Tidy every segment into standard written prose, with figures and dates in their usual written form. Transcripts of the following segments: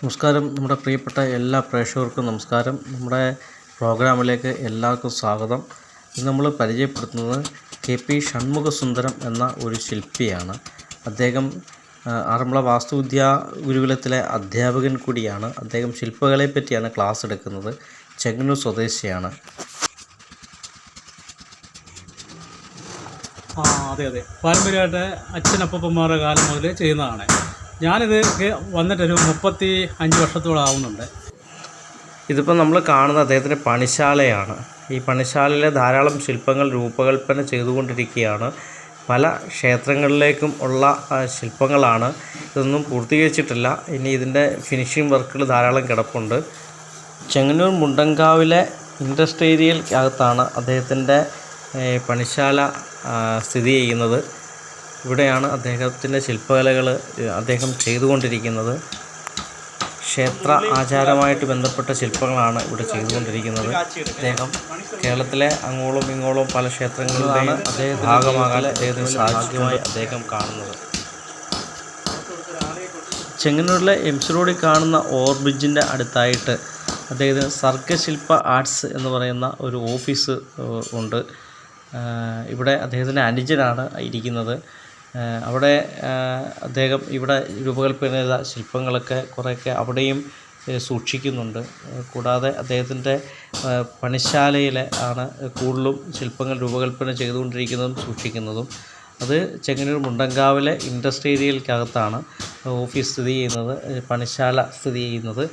നമസ്കാരം. നമ്മുടെ പ്രിയപ്പെട്ട എല്ലാ പ്രേക്ഷകർക്കും നമസ്കാരം. നമ്മുടെ പ്രോഗ്രാമിലേക്ക് എല്ലാവർക്കും സ്വാഗതം. ഇന്ന് നമ്മൾ പരിചയപ്പെടുത്തുന്നത് KP ഷൺമുഖസുന്ദരം എന്ന ഒരു ശില്പിയാണ്. അദ്ദേഹം ആറന്മുള വാസ്തുവിദ്യാ ഗുരുകുലത്തിലെ അധ്യാപകൻ കൂടിയാണ്. അദ്ദേഹം ശില്പകലയെ പറ്റിയാണ് ക്ലാസ് എടുക്കുന്നത്. ചെങ്ങന്നൂർ സ്വദേശിയാണ്. അതെ പാരമ്പര്യമായിട്ട് അച്ഛനപ്പന്മാരുടെ കാലം മുതൽ ചെയ്യുന്നതാണ്. ഞാനിത് വന്നിട്ടൊരു 35 വർഷത്തോളം ആവുന്നുണ്ട്. ഇതിപ്പോൾ നമ്മൾ കാണുന്നത് അദ്ദേഹത്തിൻ്റെ പണിശാലയാണ്. ഈ പണിശാലയിലെ ധാരാളം ശില്പങ്ങൾ രൂപകൽപ്പന ചെയ്തുകൊണ്ടിരിക്കുകയാണ്. പല ക്ഷേത്രങ്ങളിലേക്കും ഉള്ള ശില്പങ്ങളാണ്. ഇതൊന്നും പൂർത്തീകരിച്ചിട്ടില്ല. ഇനി ഇതിൻ്റെ ഫിനിഷിംഗ് വർക്കുകൾ ധാരാളം കിടപ്പുണ്ട്. ചെങ്ങന്നൂർ മുണ്ടങ്കാവിലെ ഇൻഡസ്ട്രി ഏരിയയ്ക്കകത്താണ് അദ്ദേഹത്തിൻ്റെ പണിശാല സ്ഥിതി ചെയ്യുന്നത്. ഇവിടെയാണ് അദ്ദേഹത്തിൻ്റെ ശില്പകലകൾ അദ്ദേഹം ചെയ്തുകൊണ്ടിരിക്കുന്നത്. ക്ഷേത്ര ആചാരമായിട്ട് ബന്ധപ്പെട്ട ശില്പങ്ങളാണ് ഇവിടെ ചെയ്തുകൊണ്ടിരിക്കുന്നത്. അദ്ദേഹം കേരളത്തിലെ അങ്ങോളം ഇങ്ങോളം പല ക്ഷേത്രങ്ങളിലാണ് അദ്ദേഹം ഭാഗമാകാൻ അദ്ദേഹത്തിന് സാധ്യമായി അദ്ദേഹം കാണുന്നത്. ചെങ്ങന്നൂരിലെ എംസി റോഡിൽ കാണുന്ന ഓവർബ്രിഡ്ജിൻ്റെ അടുത്തായിട്ട് അദ്ദേഹത്തിന് സർഗശില്പ ആർട്സ് എന്ന് പറയുന്ന ഒരു ഓഫീസ് ഉണ്ട്. ഇവിടെ അദ്ദേഹത്തിൻ്റെ അനുജനാണ് ഇരിക്കുന്നത്. അവിടെ അദ്ദേഹം ഇവിടെ രൂപകൽപ്പന ചെയ്ത ശില്പങ്ങളൊക്കെ കുറേയൊക്കെ അവിടെയും സൂക്ഷിക്കുന്നുണ്ട്. കൂടാതെ അദ്ദേഹത്തിൻ്റെ പണിശാലയിൽ ആണ് കൂടുതലും ശില്പങ്ങൾ രൂപകൽപ്പന ചെയ്തുകൊണ്ടിരിക്കുന്നതും സൂക്ഷിക്കുന്നതും. അത് ചെങ്ങന്നൂർ മുണ്ടങ്കാവിലെ ഇൻഡസ്ട്രി ഏരിയയ്ക്കകത്താണ് ഓഫീസ് സ്ഥിതി ചെയ്യുന്നത്, പണിശാല സ്ഥിതി ചെയ്യുന്നത്.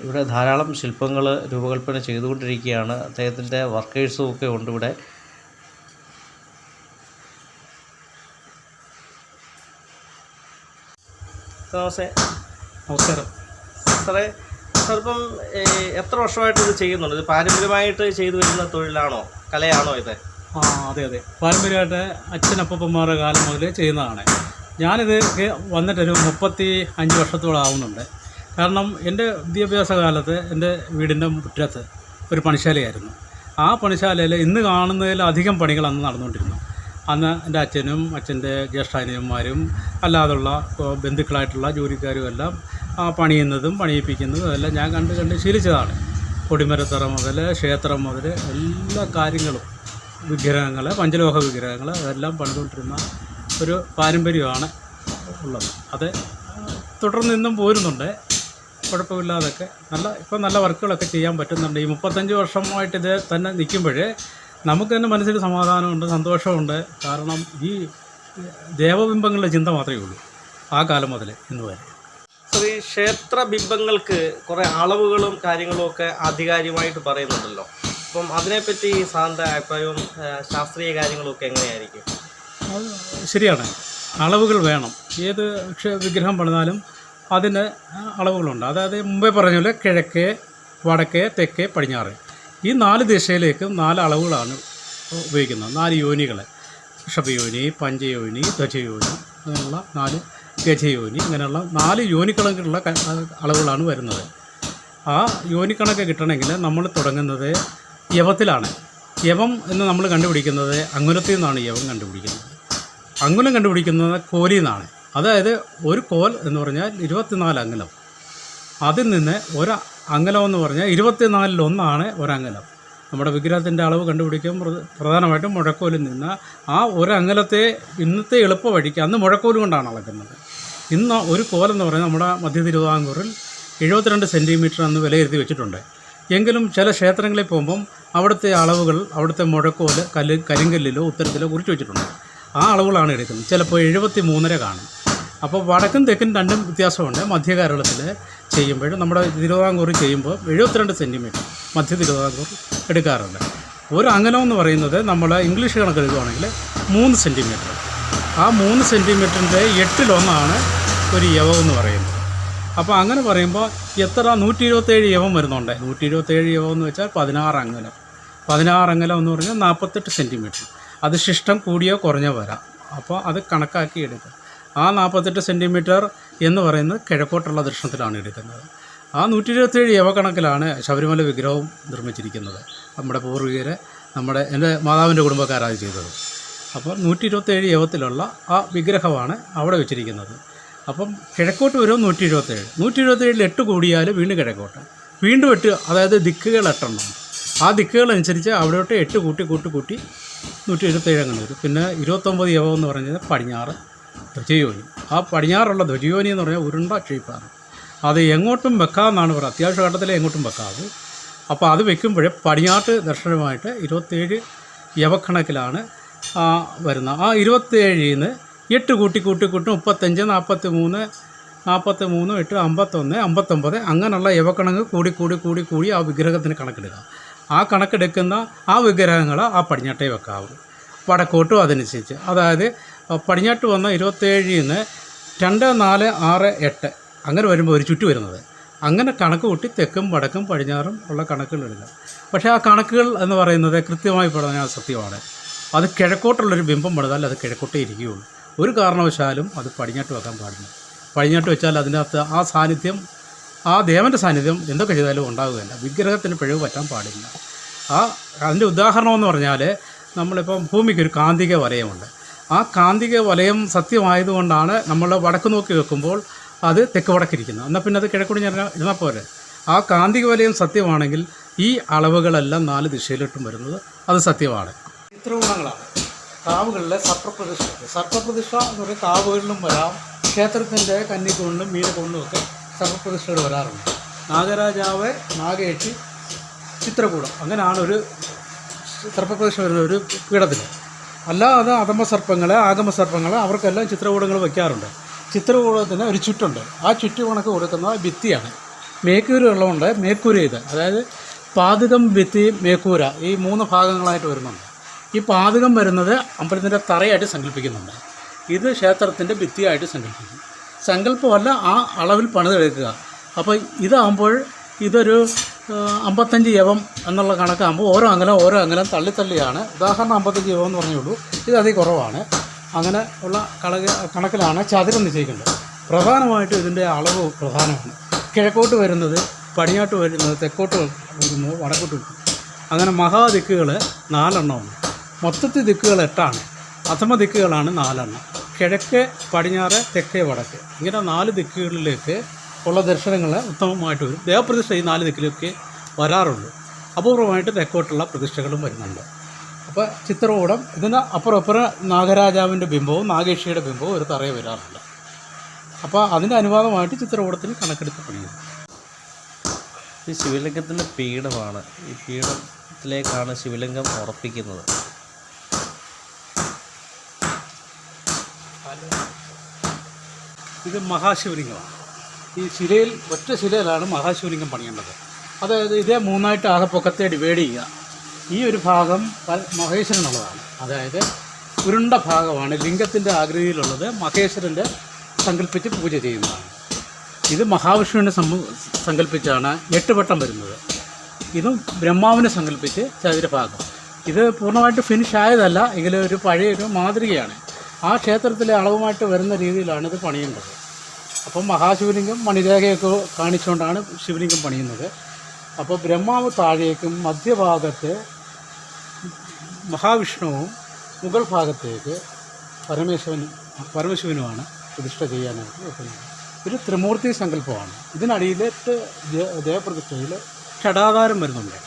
ഇവിടെ ധാരാളം ശില്പങ്ങൾ രൂപകൽപ്പന ചെയ്തുകൊണ്ടിരിക്കുകയാണ്. അദ്ദേഹത്തിൻ്റെ വർക്കേഴ്സും ഒക്കെ ഉണ്ട് ഇവിടെ. നമസ്കാരം സാറേ. സാറിപ്പം എത്ര വർഷമായിട്ട് ഇത് ചെയ്യുന്നുണ്ട്? ഇത് പാരമ്പര്യമായിട്ട് ചെയ്തു വരുന്ന തൊഴിലാണോ, കലയാണോ ഇത്? അതെ പാരമ്പര്യമായിട്ട് അച്ഛനപ്പന്മാരുടെ കാലം മുതൽ ചെയ്യുന്നതാണ്. ഞാനിത് വന്നിട്ടൊരു 35 വർഷത്തോളം ആവുന്നുണ്ട്. കാരണം എൻ്റെ വിദ്യാഭ്യാസ കാലത്ത് എൻ്റെ വീടിൻ്റെ മുറ്റത്ത് ഒരു പണിശാലയായിരുന്നു. ആ പണിശാലയിൽ ഇന്ന് കാണുന്നതിലധികം പണികൾ അന്ന് നടന്നുകൊണ്ടിരുന്നു. അന്ന് എൻ്റെ അച്ഛനും അച്ഛൻ്റെ ജ്യേഷ്ഠാനിയന്മാരും അല്ലാതുള്ള ബന്ധുക്കളായിട്ടുള്ള ജോലിക്കാരും എല്ലാം പണിയുന്നതും പണിയിപ്പിക്കുന്നതും എല്ലാം ഞാൻ കണ്ട് ശീലിച്ചതാണ്. കൊടിമരത്തറ മുതൽ ക്ഷേത്രം മുതൽ എല്ലാ കാര്യങ്ങളും, വിഗ്രഹങ്ങൾ, പഞ്ചലോഹ വിഗ്രഹങ്ങൾ അതെല്ലാം പണിതുകൊണ്ടിരുന്ന ഒരു പാരമ്പര്യമാണ് ഉള്ളത്. അത് തുടർന്ന് ഇന്നും പോരുന്നുണ്ട്. കുഴപ്പമില്ലാതൊക്കെ ഇപ്പം നല്ല വർക്കുകളൊക്കെ ചെയ്യാൻ പറ്റുന്നുണ്ട്. ഈ 35 വർഷമായിട്ട് ഇത് തന്നെ നിൽക്കുമ്പോൾ നമുക്ക് തന്നെ മനസ്സിൽ സമാധാനമുണ്ട്, സന്തോഷമുണ്ട്. കാരണം ഈ ദേവബിംബങ്ങളുടെ ചിന്ത മാത്രമേ ഉള്ളൂ ആ കാലം മുതൽ ഇന്ന് വരെ. ഈ ക്ഷേത്ര ബിംബങ്ങൾക്ക് കുറേ അളവുകളും കാര്യങ്ങളും ഒക്കെ ആധികാരികമായിട്ട് പറയുന്നുണ്ടല്ലോ. അപ്പം അതിനെപ്പറ്റി സാറിൻ്റെ അഭിപ്രായവും ശാസ്ത്രീയ കാര്യങ്ങളും ഒക്കെ എങ്ങനെയായിരിക്കും? അത് ശരിയാണ്, അളവുകൾ വേണം. ഏത് വിഗ്രഹം പണിതാലും അതിന് അളവുകളുണ്ട്. അതായത് മുമ്പേ പറഞ്ഞ പോലെ കിഴക്കേ, വടക്കേ, തെക്കേ, പടിഞ്ഞാറ് ഈ 4 ദിശയിലേക്കും 4 അളവുകളാണ് ഉപയോഗിക്കുന്നത്. 4 യോനികൾ, ഋഷഭയോനി, പഞ്ചയോനി, ധ്വജയോനി, അങ്ങനെയുള്ള 4 ഗജയോനി, ഇങ്ങനെയുള്ള 4 യോനിക്കണക്കുള്ള അളവുകളാണ് വരുന്നത്. ആ യോനിക്കണക്ക് കിട്ടണമെങ്കിൽ നമ്മൾ തുടങ്ങുന്നത് യവത്തിലാണ്. യവം എന്ന് നമ്മൾ കണ്ടുപിടിക്കുന്നത് അങ്കുലത്തിൽ നിന്നാണ് യവം കണ്ടുപിടിക്കുന്നത്. അങ്കുലം കണ്ടുപിടിക്കുന്നത് കോലിൽ നിന്നാണ്. അതായത് ഒരു കോൽ എന്ന് പറഞ്ഞാൽ 24 അങ്കുലം. അതിൽ നിന്ന് ഒരു അങ്കലം എന്ന് പറഞ്ഞാൽ 24-1 ഒരങ്കലം. നമ്മുടെ വിഗ്രഹത്തിൻ്റെ അളവ് കണ്ടുപിടിക്കും പ്രധാനമായിട്ടും മുഴക്കോലിൽ നിന്ന്. ആ ഒരു അങ്കലത്തെ ഇന്നത്തെ എളുപ്പ വഴിക്ക് അന്ന് മുഴക്കോല് കൊണ്ടാണ് അളക്കുന്നത്. ഇന്ന് ഒരു കോലെന്ന് പറയുന്നത് നമ്മുടെ മധ്യ തിരുവിതാംകൂറിൽ 72 സെൻറ്റിമീറ്റർ അന്ന് വിലയിരുത്തി വെച്ചിട്ടുണ്ട്. എങ്കിലും ചില ക്ഷേത്രങ്ങളിൽ പോകുമ്പം അവിടുത്തെ അളവുകൾ, അവിടുത്തെ മുഴക്കോല് കരിങ്കല്ലിലോ ഉത്തരത്തിലോ കുറിച്ച് വെച്ചിട്ടുണ്ട്. ആ അളവുകളാണ് എടുക്കുന്നത്. ചിലപ്പോൾ 73 കാണും. അപ്പോൾ വടക്കും തെക്കും രണ്ടും വ്യത്യാസമുണ്ട്. മധ്യ കേരളത്തിൽ ചെയ്യുമ്പോൾ, നമ്മുടെ തിരുവിതാംകൂറിൽ ചെയ്യുമ്പോൾ 72 സെൻറ്റിമീറ്റർ മധ്യ തിരുവിതാംകൂർ എടുക്കാറുണ്ട്. ഒരു അങ്കലം എന്ന് പറയുന്നത് നമ്മൾ ഇംഗ്ലീഷ് കണക്കെടുക്കുകയാണെങ്കിൽ 3 സെൻറ്റിമീറ്റർ. ആ 3 സെൻറ്റിമീറ്ററിൻ്റെ 8-1 ഒരു യവം എന്ന് പറയുന്നത്. അപ്പോൾ അങ്ങനെ പറയുമ്പോൾ എത്ര 127 യവം വരുന്നുണ്ട്. 127 യവം എന്ന് വെച്ചാൽ 16 അങ്കലം. 16 അങ്കലം എന്ന് പറഞ്ഞാൽ 48 സെൻറ്റിമീറ്റർ. അത് ശിഷ്ടം കൂടിയോ കുറഞ്ഞോ വരാം. അപ്പോൾ അത് കണക്കാക്കി എടുക്കുക. ആ 48 സെൻറ്റിമീറ്റർ എന്ന് പറയുന്നത് കിഴക്കോട്ടുള്ള ദർശനത്തിലാണ് എടുക്കുന്നത്. ആ 127 യവക്കണക്കിലാണ് ശബരിമല വിഗ്രഹവും നിർമ്മിച്ചിരിക്കുന്നത്. നമ്മുടെ പൂർവികരെ, എൻ്റെ മാതാവിൻ്റെ കുടുംബക്കാരാണ് ചെയ്തത്. അപ്പോൾ 127 യവത്തിലുള്ള ആ വിഗ്രഹമാണ് അവിടെ വെച്ചിരിക്കുന്നത്. അപ്പം കിഴക്കോട്ട് വരും 127. 127 8 കൂടിയാൽ വീണ്ടും കിഴക്കോട്ട്, വീണ്ടും 8, അതായത് ദിക്കുകൾ 8 എണ്ണം. ആ ദിക്കുകളനുസരിച്ച് അവിടോട്ട് 8 കൂട്ടി 127 അങ്ങനെ വരും. പിന്നെ 29 യവം എന്ന് പറഞ്ഞാൽ പടിഞ്ഞാറ് ധ്വജയോനി. ആ പടിഞ്ഞാറുള്ള ധ്വജയോനി എന്ന് പറഞ്ഞാൽ ഉരുണ്ട ഷേപ്പാണ്. അത് എങ്ങോട്ടും വെക്കാമെന്നാണ് പറയുക, അത്യാവശ്യ ഘട്ടത്തിൽ എങ്ങോട്ടും വെക്കാതെ. അപ്പോൾ അത് വെക്കുമ്പോഴേ പടിഞ്ഞാട്ട് ദർശനമായിട്ട് 27 യവക്കണക്കിലാണ് വരുന്നത്. ആ 27ൽ നിന്ന് 8 കൂട്ടി 35, 43, 8, 51, 59 അങ്ങനെയുള്ള യവക്കണക്ക് കൂടി ആ വിഗ്രഹത്തിന് കണക്കെടുക്കുക. ആ കണക്കെടുക്കുന്ന ആ വിഗ്രഹങ്ങൾ ആ പടിഞ്ഞാട്ടേ വെക്കാവൂ. വടക്കോട്ടും അതനുസരിച്ച്, അതായത് പടിഞ്ഞാട്ട് വന്ന 27ൽ നിന്ന് 2, 4, 6, 8 അങ്ങനെ വരുമ്പോൾ ഒരു ചുറ്റി വരുന്നത്. അങ്ങനെ കണക്ക് കൂട്ടി തെക്കും വടക്കും പടിഞ്ഞാറും ഉള്ള കണക്കുകൾ എടുക്കുക. പക്ഷേ ആ കണക്കുകൾ എന്ന് പറയുന്നത് കൃത്യമായി പറഞ്ഞാൽ സത്യമാണ്. അത് കിഴക്കോട്ടുള്ളൊരു ബിംബം പണിതാൽ അത് കിഴക്കോട്ടേ ഇരിക്കുകയുള്ളൂ. ഒരു കാരണവശാലും അത് പടിഞ്ഞാട്ട് വെക്കാൻ പാടില്ല. പടിഞ്ഞാട്ട് വെച്ചാൽ അതിൻ്റെ അകത്ത് ആ സാന്നിധ്യം, ആ ദേവൻ്റെ സാന്നിധ്യം എന്തൊക്കെ ചെയ്താലും ഉണ്ടാവുകയില്ല. വിഗ്രഹത്തിന് പിഴവ് പറ്റാൻ പാടില്ല. അതിൻ്റെ ഉദാഹരണം എന്ന് പറഞ്ഞാൽ നമ്മളിപ്പം ഭൂമിക്കൊരു കാന്തിക വലയമുണ്ട്. ആ കാന്തിക വലയം സത്യമായതുകൊണ്ടാണ് നമ്മൾ വടക്ക് നോക്കി വെക്കുമ്പോൾ അത് തെക്ക് വടക്കിരിക്കുന്നത്. എന്നാൽ പിന്നെ അത് കിഴക്കോട്ട് ഇരുന്നാൽ പോരെ. ആ കാന്തിക വലയം സത്യമാണെങ്കിൽ ഈ അളവുകളെല്ലാം 4 ദിശയിലോട്ടും വരുന്നത് അത് സത്യമാണ്. ചിത്രഗുണങ്ങളാണ് കാവുകളിലെ സർപ്പപ്രതിഷ്ഠ എന്ന് പറയുന്നത് കാവുകളിലും വരാം, ക്ഷേത്രത്തിൻ്റെ കന്നിക്കൊണ്ടും മീനക്കൊണ്ടും ഒക്കെ സർപ്പപ്രതിഷ്ഠകൾ വരാറുണ്ട്. നാഗരാജാവ്, നാഗേക്ഷി, ചിത്രകൂടം അങ്ങനെയാണ് ഒരു സർപ്പപ്രതിഷ്ഠ വരുന്ന ഒരു പീഠത്തിൽ. അല്ലാതെ അധമസർപ്പങ്ങൾ, ആഗമസർപ്പങ്ങൾ അവർക്കെല്ലാം ചിത്രകൂടങ്ങൾ വയ്ക്കാറുണ്ട്. ചിത്രകൂടത്തിന് ഒരു ചുറ്റുണ്ട്. ആ ചുറ്റു കണക്ക് കൊടുക്കുന്ന ഭിത്തിയാണ്. മേക്കൂര ഉള്ളതുകൊണ്ട് മേക്കൂര ഇത്, അതായത് പാതകം, ഭിത്തി, മേക്കൂര ഈ 3 ഭാഗങ്ങളായിട്ട് വരുന്നുണ്ട്. ഈ പാതകം വരുന്നത് അമ്പലത്തിൻ്റെ തറയായിട്ട് സങ്കല്പിക്കുന്നുണ്ട്. ഇത് ക്ഷേത്രത്തിൻ്റെ ഭിത്തിയായിട്ട് സങ്കല്പിക്കും. സങ്കല്പമല്ല, ആ അളവിൽ പണിതെടുക്കുക. അപ്പോൾ ഇതാകുമ്പോൾ ഇതൊരു 55 യവം എന്നുള്ള കണക്കാകുമ്പോൾ ഓരോ അങ്ങലം തള്ളിയാണ്. ഉദാഹരണം 55 യവം എന്ന് പറഞ്ഞുള്ളൂ. ഇത് അതിൽ കുറവാണ്. അങ്ങനെ ഉള്ള കണക്കിലാണ് ചതുരം നിശ്ചയിക്കേണ്ടത്. പ്രധാനമായിട്ടും ഇതിൻ്റെ അളവ് പ്രധാനമാണ്. കിഴക്കോട്ട് വരുന്നത്, പടിഞ്ഞാട്ട് വരുന്നത്, തെക്കോട്ട് വരുന്നത്, വടക്കോട്ട് വരുന്നത്. അങ്ങനെ മഹാദിക്കുകൾ 4 എണ്ണമുണ്ട്. മൊത്തത്തിൽ ദിക്കുകൾ 8ആണ്. അധമ ദിക്കുകളാണ് 4 എണ്ണം. കിഴക്ക്, പടിഞ്ഞാറ്, തെക്കേ, വടക്ക് ഇങ്ങനെ 4 ദിക്കുകളിലേക്ക് ഉള്ള ദർശനങ്ങൾ ഉത്തമമായിട്ട് വരും. ദേവപ്രതിഷ്ഠ ഈ 4 ദിക്കിലൊക്കെ വരാറുള്ളൂ. അപൂർവമായിട്ട് തെക്കോട്ടുള്ള പ്രതിഷ്ഠകളും വരുന്നുണ്ട്. അപ്പോൾ ചിത്രകൂടം, ഇതിന് അപ്പുറം നാഗരാജാവിൻ്റെ ബിംബവും നാഗേക്ഷിയുടെ ബിംബവും ഒരു തറയെ വരാറുണ്ട്. അപ്പോൾ അതിൻ്റെ അനുവാദമായിട്ട് ചിത്രകൂടത്തിന് കണക്കെടുത്ത് പണിയുന്നു. ഈ ശിവലിംഗത്തിൻ്റെ പീഠമാണ്. ഈ പീഠത്തിലേക്കാണ് ശിവലിംഗം ഉറപ്പിക്കുന്നത്. ഇത് മഹാശിവലിംഗമാണ്. ഈ ശിലയിൽ, ഒറ്റ ശിലയിലാണ് മഹാശിവലിംഗം പണിയേണ്ടത്. അതായത് ഇതേ 3ആയിട്ട് ആകെ പൊക്കത്തെ ഡിവൈഡ് ചെയ്യുക. ഈ ഒരു ഭാഗം മഹേശ്വരനുള്ളതാണ്. അതായത് ഉരുണ്ട ഭാഗമാണ് ലിംഗത്തിൻ്റെ ആകൃതിയിലുള്ളത്. മഹേശ്വരൻ്റെ സങ്കല്പിച്ച് പൂജ ചെയ്യുന്നതാണ്. ഇത് മഹാവിഷ്ണുവിനെ സങ്കല്പിച്ചാണ് 8 വട്ടം വരുന്നത്. ഇതും ബ്രഹ്മാവിനെ സങ്കല്പിച്ച് ചതുരഭാഗം. ഇത് പൂർണ്ണമായിട്ട് ഫിനിഷ് ആയതല്ല, എങ്കിലും ഒരു പഴയൊരു മാതൃകയാണ്. ആ ക്ഷേത്രത്തിലെ അളവുമായിട്ട് വരുന്ന രീതിയിലാണ് ഇത് പണിയേണ്ടത്. അപ്പം മഹാശിവലിംഗം മണിരേഖയൊക്കെ കാണിച്ചുകൊണ്ടാണ് ശിവലിംഗം പണിയുന്നത്. അപ്പോൾ ബ്രഹ്മാവ് താഴേക്കും മധ്യഭാഗത്ത് മഹാവിഷ്ണുവും മുകൾ ഭാഗത്തേക്ക് പരമശിവനുമാണ് പ്രതിഷ്ഠ ചെയ്യാനായിട്ട് വെക്കുന്നത്. ഒരു ത്രിമൂർത്തി സങ്കല്പമാണ്. ഇതിനടിയിലേറ്റ് ദേവപ്രതിഷ്ഠയിൽ ഷടാധാരം വരുന്നുണ്ട്.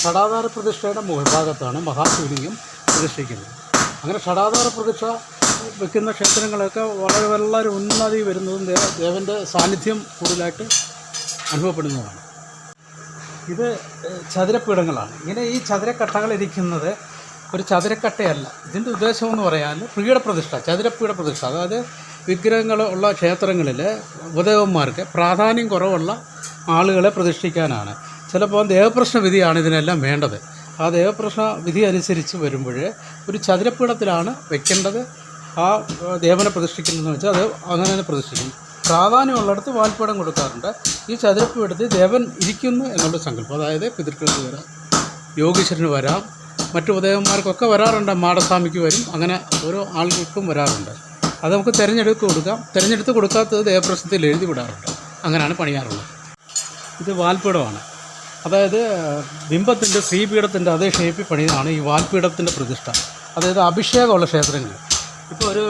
ഷടാധാര പ്രതിഷ്ഠയുടെ മുകൾ ഭാഗത്താണ് മഹാശിവലിംഗം പ്രതിഷ്ഠിക്കുന്നത്. അങ്ങനെ ഷടാധാര പ്രതിഷ്ഠ വെക്കുന്ന ക്ഷേത്രങ്ങളൊക്കെ വളരെ ഉന്നതി വരുന്നതും ദേവൻ്റെ സാന്നിധ്യം കൂടുതലായിട്ട് അനുഭവപ്പെടുന്നതാണ്. ഇത് ചതുരപ്പീഠങ്ങളാണ്. ഇങ്ങനെ ഈ ചതുരക്കട്ടകളിരിക്കുന്നത് ഒരു ചതുരക്കട്ടയല്ല. ഇതിൻ്റെ ഉദ്ദേശമെന്ന് പറയാൻ പീഠപ്രതിഷ്ഠ, ചതുരപ്പീഠ പ്രതിഷ്ഠ, അതായത് വിഗ്രഹങ്ങൾ ഉള്ള ക്ഷേത്രങ്ങളിൽ ഉപദേവന്മാർക്ക് പ്രാധാന്യം കുറവുള്ള ആളുകളെ പ്രതിഷ്ഠിക്കാനാണ്. ചിലപ്പോൾ ദേവപ്രശ്ന വിധിയാണ് ഇതിനെല്ലാം വേണ്ടത്. ആ ദേവപ്രശ്ന വിധി അനുസരിച്ച് വരുമ്പോൾ ഒരു ചതുരപ്പീഠത്തിലാണ് വെക്കേണ്ടത്. ആ ദേവനെ പ്രതിഷ്ഠിക്കുന്നതെന്ന് വെച്ചാൽ അത് അങ്ങനെ തന്നെ പ്രതിഷ്ഠിക്കും. പ്രാധാന്യമുള്ളിടത്ത് വാൽപ്പീഠം കൊടുക്കാറുണ്ട്. ഈ ചതുരപ്പീഠത്തിൽ ദേവൻ ഇരിക്കുന്നു എന്നുള്ള സങ്കല്പം. അതായത് പിതൃക്കൾക്ക് വരാം, യോഗീശ്വരന് വരാം, മറ്റു ഉപദേവന്മാർക്കൊക്കെ വരാറുണ്ട്. മാടസ്വാമിക്ക് വരും. അങ്ങനെ ഓരോ ആളുകൾക്കും വരാറുണ്ട്. അത് നമുക്ക് തിരഞ്ഞെടുത്ത് കൊടുക്കാത്തത് ദേവപ്രശ്നത്തിൽ എഴുതി വിടാറുണ്ട്. അങ്ങനെയാണ് പണിയാറുള്ളത്. ഇത് വാൽപ്പീഠമാണ്. അതായത് ബിംബത്തിൻ്റെ ശ്രീപീഠത്തിൻ്റെ അതേ ഷേപ്പിൽ പണിയതാണ് ഈ വാൽപ്പീഠത്തിൻ്റെ പ്രതിഷ്ഠ. അതായത് അഭിഷേകമുള്ള ക്ഷേത്രങ്ങൾ. ഇപ്പോൾ ഒരു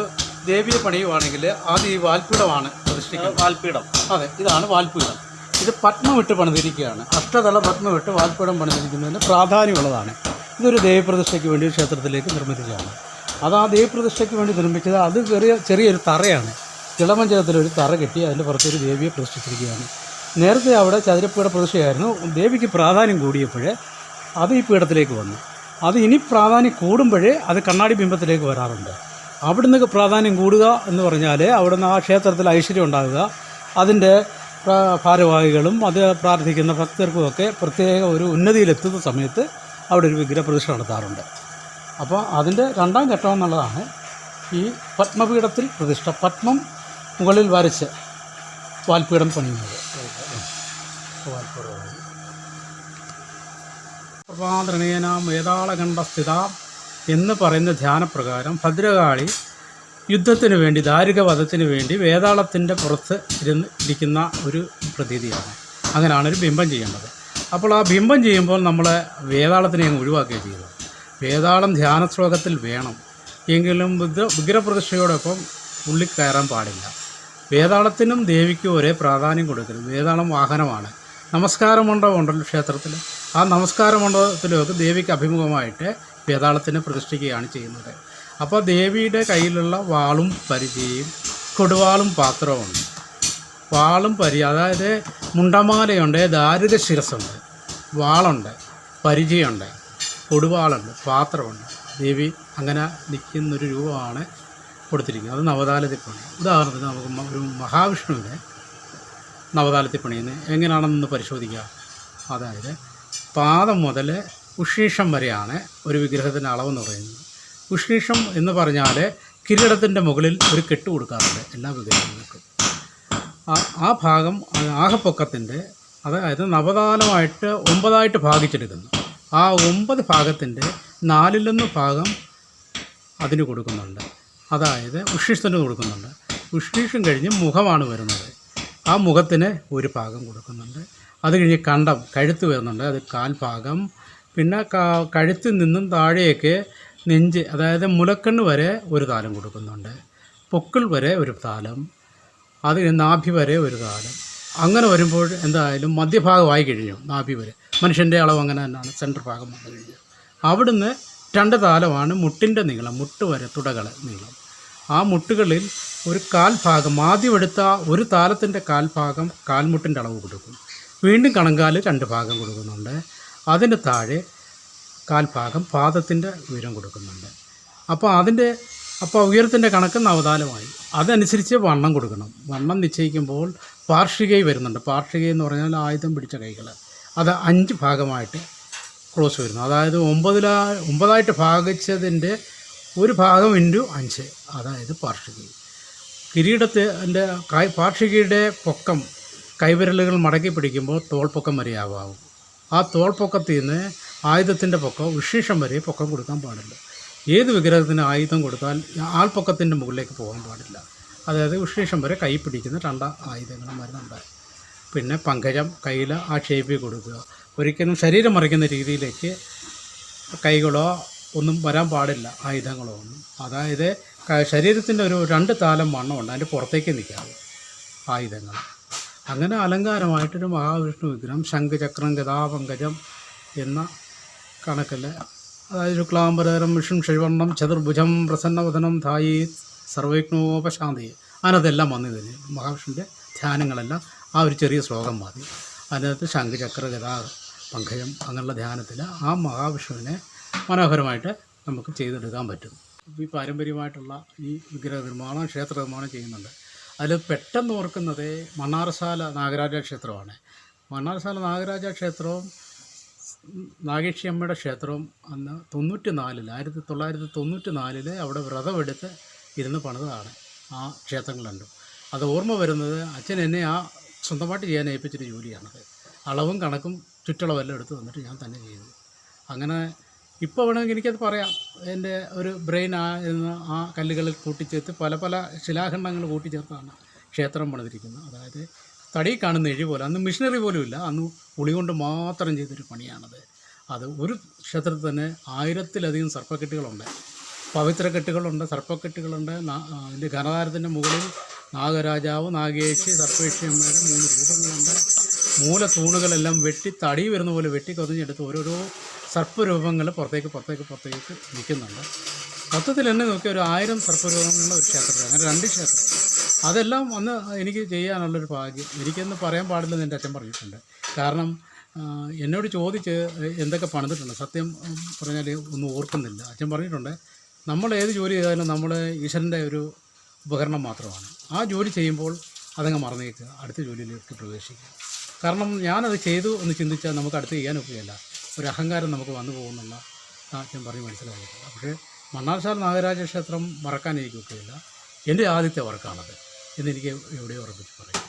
ദേവിയെ പണിയുവാണെങ്കിൽ ആദ്യം ഈ വാൽപ്പീഠമാണ് പ്രതിഷ്ഠ പ്രതിഷ്ഠിക്കുന്നത്. വാൽപ്പീഠം. അതെ, ഇതാണ് വാൽപ്പീഠം. ഇത് പത്മമിട്ട് പണിതിരിക്കുകയാണ്. അഷ്ടതല പത്മമിട്ട് വാൽപ്പീഠം പണിതിരിക്കുന്നതിന് പ്രാധാന്യമുള്ളതാണ്. ഇതൊരു ദേവപ്രതിഷ്ഠയ്ക്ക് വേണ്ടി ക്ഷേത്രത്തിലേക്ക് നിർമ്മിച്ചതാണ്. അത് ആ ദേവപ്രതിഷ്ഠയ്ക്ക് വേണ്ടി നിർമ്മിച്ചത് അത് ചെറിയൊരു തറയാണ്. ഇളമഞ്ചലത്തിലൊരു തറ കെട്ടി അതിൻ്റെ പുറത്തൊരു ദേവിയെ പ്രതിഷ്ഠിച്ചിരിക്കുകയാണ്. നേരത്തെ അവിടെ ചതുരപ്പീഠ പ്രതിഷ്ഠയായിരുന്നു. ദേവിക്ക് പ്രാധാന്യം കൂടിയപ്പോഴേ അത് ഈ പീഠത്തിലേക്ക് വന്നു. അത് ഇനി പ്രാധാന്യം കൂടുമ്പോഴേ അത് കണ്ണാടി ബിംബത്തിലേക്ക് വരാറുണ്ട്. അവിടുന്ന് പ്രാധാന്യം കൂടുക എന്ന് പറഞ്ഞാൽ അവിടുന്ന് ആ ക്ഷേത്രത്തിൽ ഐശ്വര്യം ഉണ്ടാകുക, അതിൻ്റെ ഭാരവാഹികളും അത് പ്രാർത്ഥിക്കുന്ന ഭക്തർക്കുമൊക്കെ പ്രത്യേക ഒരു ഉന്നതിയിലെത്തുന്ന സമയത്ത് അവിടെ ഒരു വിഗ്രഹപ്രതിഷ്ഠ നടത്താറുണ്ട്. അപ്പോൾ അതിൻ്റെ രണ്ടാം ഘട്ടം എന്നുള്ളതാണ് ഈ പത്മപീഠത്തിൽ പ്രതിഷ്ഠ. പത്മം മുകളിൽ വരച്ച് വാൽപ്പീഠം പണിയുന്നത്. പ്രഭാതൃണേനാം വേതാളകണ്ഠ സ്ഥിത എന്ന് പറയുന്ന ധ്യാനപ്രകാരം ഭദ്രകാളി യുദ്ധത്തിന് വേണ്ടി, ദാരികവധത്തിന് വേണ്ടി വേതാളത്തിൻ്റെ പുറത്ത് ഇരിക്കുന്ന ഒരു പ്രതീതിയാണ്. അങ്ങനെയാണ് ഒരു ബിംബം ചെയ്യേണ്ടത്. അപ്പോൾ ആ ബിംബം ചെയ്യുമ്പോൾ നമ്മൾ വേതാളത്തിനെ അങ്ങ് ഒഴിവാക്കുകയാണ് ചെയ്യുന്നത്. വേതാളം ധ്യാന ശ്ലോകത്തിൽ വേണം, എങ്കിലും വിഗ്രഹപ്രതിഷ്ഠയോടൊപ്പം ഉള്ളിൽ കയറാൻ പാടില്ല. വേതാളത്തിനും ദേവിക്കും ഒരേ പ്രാധാന്യം കൊടുക്കരുത്. വേതാളം വാഹനമാണ്. നമസ്കാര മണ്ഡപമുണ്ടല്ലോ ക്ഷേത്രത്തിൽ, ആ നമസ്കാര മണ്ഡപത്തിലൊക്കെ ദേവിക്ക് അഭിമുഖമായിട്ട് വേതാളത്തിനെ പ്രതിഷ്ഠിക്കുകയാണ് ചെയ്യുന്നത്. അപ്പോൾ ദേവിയുടെ കയ്യിലുള്ള വാളും പരിചയും കൊടുവാളും പാത്രവുമുണ്ട്. വാളും അതായത് മുണ്ടമാലയുണ്ട്, ദാരുക ശിരസുണ്ട്, വാളുണ്ട്, പരിചയുണ്ട്, കൊടുവാളുണ്ട്, പാത്രമുണ്ട്. ദേവി അങ്ങനെ നിൽക്കുന്നൊരു രൂപമാണ് കൊടുത്തിരിക്കുന്നത്. അത് നവതാലത്തിപ്പണി. ഉദാഹരണത്തിന് നമുക്ക് ഒരു മഹാവിഷ്ണുവിനെ നവതാലത്തിപ്പണിയുന്നത് എങ്ങനെയാണെന്ന് പരിശോധിക്കുക. അതായത് പാദം മുതൽ ഉഷീഷം വരെയാണ് ഒരു വിഗ്രഹത്തിൻ്റെ അളവെന്ന് പറയുന്നത്. ഉഷീഷം എന്ന് പറഞ്ഞാൽ കിരീടത്തിൻ്റെ മുകളിൽ ഒരു കെട്ട് കൊടുക്കാറുണ്ട് എല്ലാ വിഗ്രഹങ്ങൾക്കും. ആ ഭാഗം ആകപ്പൊക്കത്തിൻ്റെ, അതായത് നവതാലമായിട്ട് 9 ഭാഗിച്ചെടുക്കുന്നു. ആ 9 ഭാഗത്തിൻ്റെ 4/1 ഭാഗം അതിന് കൊടുക്കുന്നുണ്ട്. അതായത് ഉഷീഷത്തിന് കൊടുക്കുന്നുണ്ട്. ഉഷീഷം കഴിഞ്ഞ് മുഖമാണ് വരുന്നത്. ആ മുഖത്തിന് ഒരു ഭാഗം കൊടുക്കുന്നുണ്ട്. അത് കഴിഞ്ഞ് കണ്ടം, കഴുത്ത് വരുന്നുണ്ട്, അത് 1/4 ഭാഗം. പിന്നെ കഴുത്തിൽ നിന്നും താഴേക്ക് നെഞ്ച്, അതായത് മുലക്കണ്ണ് വരെ ഒരു താലം കൊടുക്കുന്നുണ്ട്. പൊക്കിൾ വരെ ഒരു താലം, അത് നാഭി വരെ ഒരു താലം. അങ്ങനെ വരുമ്പോൾ എന്തായാലും മധ്യഭാഗമായി കഴിഞ്ഞു. നാഭി വരെ മനുഷ്യൻ്റെ അളവ് അങ്ങനെ തന്നെയാണ്. സെൻറ്റർ ഭാഗം വന്നു കഴിഞ്ഞു. അവിടുന്ന് 2 താലമാണ് മുട്ടിൻ്റെ നീളം, മുട്ട് വരെ തുടകൾ നീളം. ആ മുട്ടുകളിൽ ഒരു 1/4 ഭാഗം, ആദ്യം എടുത്ത ഒരു താലത്തിൻ്റെ 1/4 ഭാഗം കാൽമുട്ടിൻ്റെ അളവ് കൊടുക്കും. വീണ്ടും കണങ്കാല് 2 ഭാഗം കൊടുക്കുന്നുണ്ട്. അതിന് താഴെ 1/4 ഭാഗം പാദത്തിൻ്റെ ഉയരം കൊടുക്കുന്നുണ്ട്. അപ്പോൾ ഉയരത്തിൻ്റെ കണക്ക് നവതാലമായി. അതനുസരിച്ച് വണ്ണം കൊടുക്കണം. വണ്ണം നിശ്ചയിക്കുമ്പോൾ പാർഷികൈ വരുന്നുണ്ട്. പാർഷികൈ എന്ന് പറഞ്ഞാൽ ആയുധം പിടിച്ച കൈകൾ. അത് 5 ഭാഗമായിട്ട് ക്രോസ് വരുന്നു. അതായത് 9 ഭാഗിച്ചതിൻ്റെ ഒരു ഭാഗം ഇൻറ്റു 5, അതായത് പാർഷികൈ. കിരീടത്തിൻ്റെ പാർഷികയുടെ പൊക്കം കൈവിരലുകൾ മടക്കി പിടിക്കുമ്പോൾ തോൾപ്പൊക്കം വരെയാവാവും. ആ തോൾപ്പൊക്കത്തിൽ നിന്ന് ആയുധത്തിൻ്റെ പൊക്കം ഉഷീഷം വരെ പൊക്കം കൊടുക്കാൻ പാടില്ല. ഏത് വിഗ്രഹത്തിന് ആയുധം കൊടുത്താൽ ആൾപ്പൊക്കത്തിൻ്റെ മുകളിലേക്ക് പോകാൻ പാടില്ല. അതായത് ഉഷീഷം വരെ കൈ പിടിക്കുന്ന 2 ആയുധങ്ങളും വരുന്നുണ്ട്. പിന്നെ പങ്കജം കയ്യിൽ ആ ഷേപ്പിൽ കൊടുക്കുക. ഒരിക്കലും ശരീരം മറിക്കുന്ന രീതിയിലേക്ക് കൈകളോ ഒന്നും വരാൻ പാടില്ല, ആയുധങ്ങളോ ഒന്നും. അതായത് ശരീരത്തിൻ്റെ ഒരു 2 താലം വണ്ണമുണ്ട്, അതിൻ്റെ പുറത്തേക്ക് നിൽക്കാവും ആയുധങ്ങൾ. അങ്ങനെ അലങ്കാരമായിട്ടൊരു മഹാവിഷ്ണു വിഗ്രഹം ശംഖചക്രം ഗദാപങ്കജം എന്ന കണക്കിൽ, അതായത് ശുക്ലാംബരം വിഷ്ണു ശൈവർണം ചതുർഭുജം പ്രസന്നവദനം ധായി സർവൈജ്ഞോപശാന്തി, അതിനകത്തെല്ലാം വന്നു തന്നെ മഹാവിഷ്ണുവിൻ്റെ ധ്യാനങ്ങളെല്ലാം ആ ഒരു ചെറിയ ശ്ലോകം മതി. അതിനകത്ത് ശംഖചക്ര ഗദാ പങ്കജം അങ്ങനെയുള്ള ധ്യാനത്തിൽ ആ മഹാവിഷ്ണുവിനെ മനോഹരമായിട്ട് നമുക്ക് ചെയ്തെടുക്കാൻ പറ്റും. ഈ പാരമ്പര്യമായിട്ടുള്ള ഈ വിഗ്രഹ നിർമ്മാണം, ക്ഷേത്ര നിർമ്മാണം ചെയ്യുന്നുണ്ട്. അതിൽ പെട്ടെന്ന് ഓർക്കുന്നത് മണ്ണാറശാല നാഗരാജ ക്ഷേത്രമാണ്. മണ്ണാറശാല നാഗരാജ ക്ഷേത്രവും നാഗേക്ഷി അമ്മയുടെ ക്ഷേത്രവും അന്ന് 1994 അവിടെ വ്രതമെടുത്ത് ഇരുന്ന് പണിതാണ് ആ ക്ഷേത്രങ്ങൾ രണ്ടും. അത് ഓർമ്മ വരുന്നത് അച്ഛൻ എന്നെ ആ സ്വന്തമായിട്ട് ചെയ്യാൻ ഏൽപ്പിച്ചൊരു ജോലിയാണത്. അളവും കണക്കും ചുറ്റളവെല്ലാം എടുത്ത് വന്നിട്ട് ഞാൻ തന്നെ ചെയ്തു. അങ്ങനെ ഇപ്പോൾ വേണമെങ്കിൽ എനിക്കത് പറയാം. എൻ്റെ ഒരു ബ്രെയിൻ ആ കല്ലുകളിൽ കൂട്ടിച്ചേർത്ത് പല ശിലാഖണ്ഡങ്ങൾ കൂട്ടിച്ചേർത്താണ് ക്ഷേത്രം പണിതിരിക്കുന്നത്. അതായത് തടി കാണുന്ന എഴി പോലെ, അന്ന് മിഷനറി പോലും ഇല്ല, അന്ന് ഉളി കൊണ്ട് മാത്രം ചെയ്തൊരു പണിയാണത്. അത് ഒരു ക്ഷേത്രത്തിൽ തന്നെ 1000-ലധികം സർപ്പക്കെട്ടുകളുണ്ട്, പവിത്രക്കെട്ടുകളുണ്ട്, സർപ്പക്കെട്ടുകളുണ്ട്. അതിൻ്റെ ഘനതാരത്തിൻ്റെ മുകളിൽ നാഗരാജാവ്, നാഗേശി, സർപ്പേക്ഷി അമ്മയുടെ 3 രൂപങ്ങളുണ്ട്. മൂലത്തൂണുകളെല്ലാം വെട്ടി തടി വരുന്ന പോലെ വെട്ടി കൊതിഞ്ഞെടുത്ത് ഓരോരോ സർപ്പരൂപങ്ങൾ പുറത്തേക്ക് നിൽക്കുന്നുണ്ട്. മൊത്തത്തിൽ എന്നെ നോക്കിയ ഒരു 1000 സർപ്പരൂപങ്ങളുള്ള ഒരു ക്ഷേത്രത്തിൽ, അങ്ങനെ 2 ക്ഷേത്രം. അതെല്ലാം വന്ന് എനിക്ക് ചെയ്യാനുള്ളൊരു ഭാഗ്യം എനിക്കെന്ന് പറയാൻ പാടില്ലെന്ന് എൻ്റെ അച്ഛൻ പറഞ്ഞിട്ടുണ്ട്. കാരണം എന്നോട് ചോദിച്ച് എന്തൊക്കെ പണിതിട്ടുണ്ട്, സത്യം പറഞ്ഞാൽ ഒന്നും ഓർക്കുന്നില്ല. അച്ഛൻ പറഞ്ഞിട്ടുണ്ട്, നമ്മൾ ഏത് ജോലി ചെയ്താലും നമ്മൾ ഈശ്വരൻ്റെ ഒരു ഉപകരണം മാത്രമാണ്. ആ ജോലി ചെയ്യുമ്പോൾ അതങ്ങ് മറന്നേക്കുക, അടുത്ത ജോലിയിലേക്ക് പ്രവേശിക്കുക. കാരണം ഞാനത് ചെയ്തു എന്ന് ചിന്തിച്ചാൽ നമുക്ക് അടുത്ത് ചെയ്യാൻ ഒക്കുകയില്ല. ഒരു അഹങ്കാരം നമുക്ക് വന്നു പോകുന്നുള്ള അച്ഛൻ പറഞ്ഞ് മനസ്സിലാക്കിയിട്ടുണ്ട്. പക്ഷേ മണ്ണാർശാല നാഗരാജ ക്ഷേത്രം മറക്കാൻ എനിക്ക് ഒക്കുകയില്ല. എൻ്റെ ആദ്യത്തെ വർക്കാണത് എന്നെനിക്ക് എവിടെയോ ഉറപ്പിച്ച് പറയും.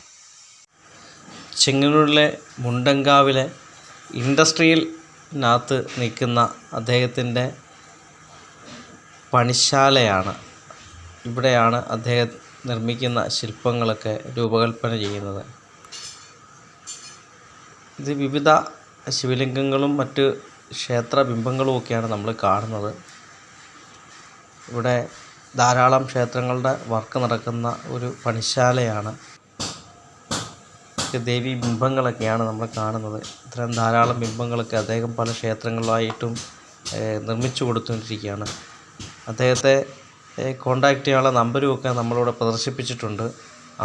ചെങ്ങന്നൂരിലെ മുണ്ടങ്കാവിലെ ഇൻഡസ്ട്രിയിലിനകത്ത് നിൽക്കുന്ന അദ്ദേഹത്തിൻ്റെ പണിശാലയാണ്. ഇവിടെയാണ് അദ്ദേഹം നിർമ്മിക്കുന്ന ശില്പങ്ങളൊക്കെ രൂപകൽപ്പന ചെയ്യുന്നത്. ഇത് വിവിധ ശിവലിംഗങ്ങളും മറ്റ് ക്ഷേത്ര ബിംബങ്ങളും ഒക്കെയാണ് നമ്മൾ കാണുന്നത്. ഇവിടെ ധാരാളം ക്ഷേത്രങ്ങളുടെ വർക്ക് നടക്കുന്ന ഒരു പണിശാലയാണ്. ദേവി ബിംബങ്ങളൊക്കെയാണ് നമ്മൾ കാണുന്നത്. ഇത്തരം ധാരാളം ബിംബങ്ങളൊക്കെ അദ്ദേഹം പല ക്ഷേത്രങ്ങളിലായിട്ടും നിർമ്മിച്ചു കൊടുത്തുകൊണ്ടിരിക്കുകയാണ്. അദ്ദേഹത്തെ കോണ്ടാക്റ്റ് ചെയ്യാനുള്ള നമ്പറുമൊക്കെ നമ്മളിവിടെ പ്രദർശിപ്പിച്ചിട്ടുണ്ട്.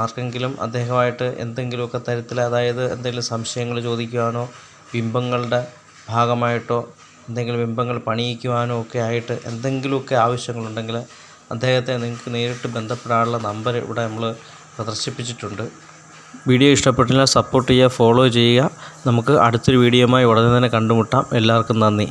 ആർക്കെങ്കിലും അദ്ദേഹമായിട്ട് എന്തെങ്കിലുമൊക്കെ തരത്തിൽ, അതായത് എന്തെങ്കിലും സംശയങ്ങൾ ചോദിക്കുവാനോ ബിംബങ്ങളുടെ ഭാഗമായിട്ടോ എന്തെങ്കിലും ബിംബങ്ങൾ പണിയിക്കുവാനോ ഒക്കെ ആയിട്ട് എന്തെങ്കിലുമൊക്കെ ആവശ്യങ്ങളുണ്ടെങ്കിൽ അദ്ദേഹത്തെ നിങ്ങൾക്ക് നേരിട്ട് ബന്ധപ്പെടാനുള്ള നമ്പർ ഇവിടെ നമ്മൾ പ്രദർശിപ്പിച്ചിട്ടുണ്ട്. വീഡിയോ ഇഷ്ടപ്പെട്ടില്ല സപ്പോർട്ട് ചെയ്യുക, ഫോളോ ചെയ്യുക. നമുക്ക് അടുത്തൊരു വീഡിയോയുമായി ഉടനെ തന്നെ കണ്ടുമുട്ടാം. എല്ലാവർക്കും നന്ദി.